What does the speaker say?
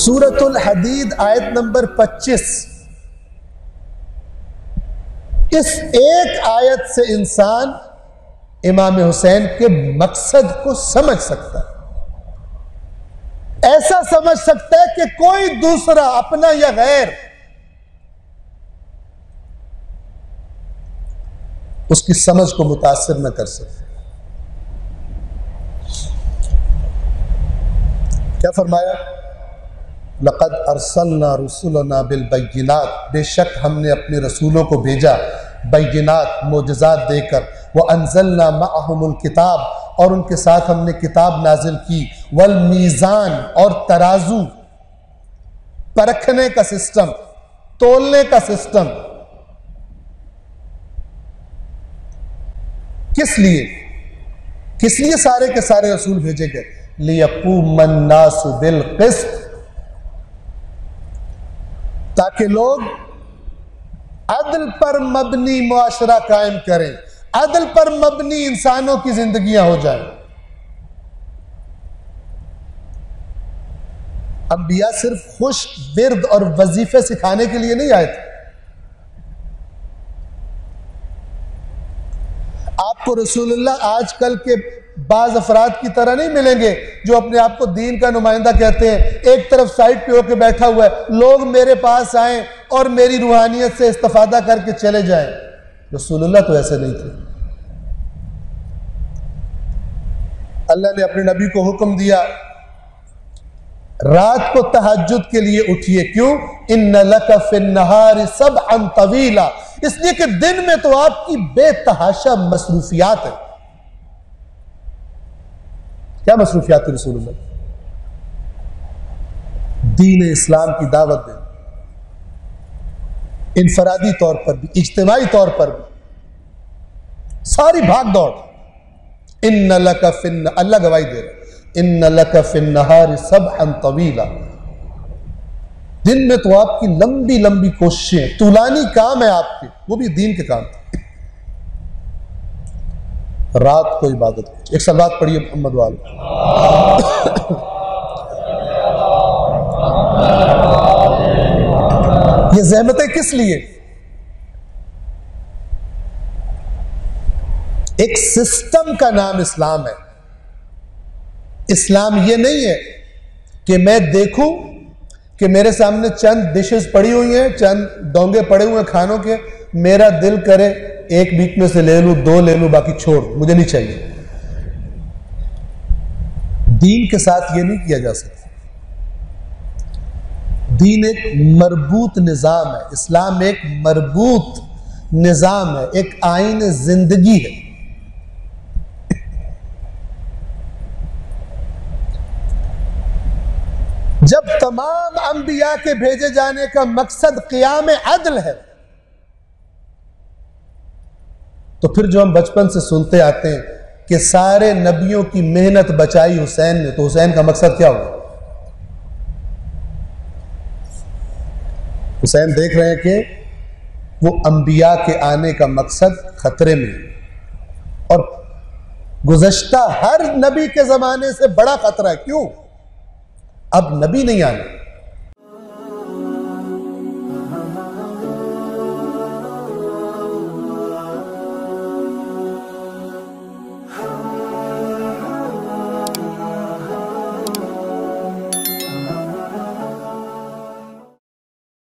سورۃ الحدید آیت نمبر 25، اس ایک آیت سے انسان امام حسین کے مقصد کو سمجھ سکتا ہے، ایسا سمجھ سکتا ہے کہ کوئی دوسرا اپنا یا غیر اس کی سمجھ کو متاثر نہ کر سکے۔ کیا فرمایا؟ لقد ارسلنا رسلنا بالبینات، بے شک ہم نے اپنے رسولوں کو بھیجا بینات، معجزات دے کر، وانزلنا معهم الکتاب، اور ان کے ساتھ ہم نے کتاب نازل کی، والمیزان، اور ترازو، پرکھنے کا سسٹم، تولنے کا سسٹم۔ کس لیے سارے کے سارے رسول بھیجے گئے؟ لِيَقُومَ النَّاسُ بِالْقِسْطِ، تاکہ لوگ عدل پر مبنی معاشرہ قائم کریں، عدل پر مبنی انسانوں کی زندگیاں ہو جائیں۔ انبیاء صرف خوش ورد اور وظیفے سکھانے کے لیے نہیں آئے تھے۔ آپ کو رسول اللہ آج کل کے بعض افراد کی طرح نہیں ملیں گے جو اپنے آپ کو دین کا نمائندہ کہتے ہیں، ایک طرف سائٹ پہ ہو کے بیٹھا ہوا ہے، لوگ میرے پاس آئیں اور میری روحانیت سے استفادہ کر کے چلے جائیں۔ رسول اللہ تو ایسے نہیں تھے۔ اللہ نے اپنے نبی کو حکم دیا رات کو تہجد کے لیے اٹھیے، کیوں؟ ان لک فی النہار سبحا طویلا، اس لیے کہ دن میں تو آپ کی بے تحاشا مصروفیات ہیں۔ کیا مصروفیات ہے رسول اللہ؟ دین اسلام کی دعوت دیں، انفرادی طور پر بھی، اجتماعی طور پر بھی، ساری بھاگ دوڑ۔ ان لک فی اللہ گواہی دے رہا، ان لک فی النہار سبحا طویلا، دن میں تو آپ کی لمبی لمبی کوششیں، طولانی کام ہے آپ کے، وہ بھی دین کے کام تھے۔ رات کو عبادت، ایک صلوات پڑھیے محمد والے۔ یہ زحمتیں کس لیے؟ ایک سسٹم کا نام اسلام ہے۔ اسلام یہ نہیں ہے کہ میں دیکھوں کہ میرے سامنے چند ڈشز پڑی ہوئی ہیں، چند ڈونگے پڑے ہوئے ہیں کھانوں کے، میرا دل کرے ایک بیچ میں سے لے لوں، دو لے لوں، باقی چھوڑ، مجھے نہیں چاہیے۔ دین کے ساتھ یہ نہیں کیا جا سکتا۔ دین ایک مربوط نظام ہے، اسلام ایک مربوط نظام ہے، ایک آئین زندگی ہے۔ جب تمام انبیاء کے بھیجے جانے کا مقصد قیام عدل ہے، تو پھر جو ہم بچپن سے سنتے آتے ہیں کہ سارے نبیوں کی محنت بچائی حسین نے، تو حسین کا مقصد کیا ہوگا؟ حسین دیکھ رہے ہیں کہ وہ انبیاء کے آنے کا مقصد خطرے میں، اور گزشتہ ہر نبی کے زمانے سے بڑا خطرہ ہے۔ کیوں؟ اب نبی نہیں آنے،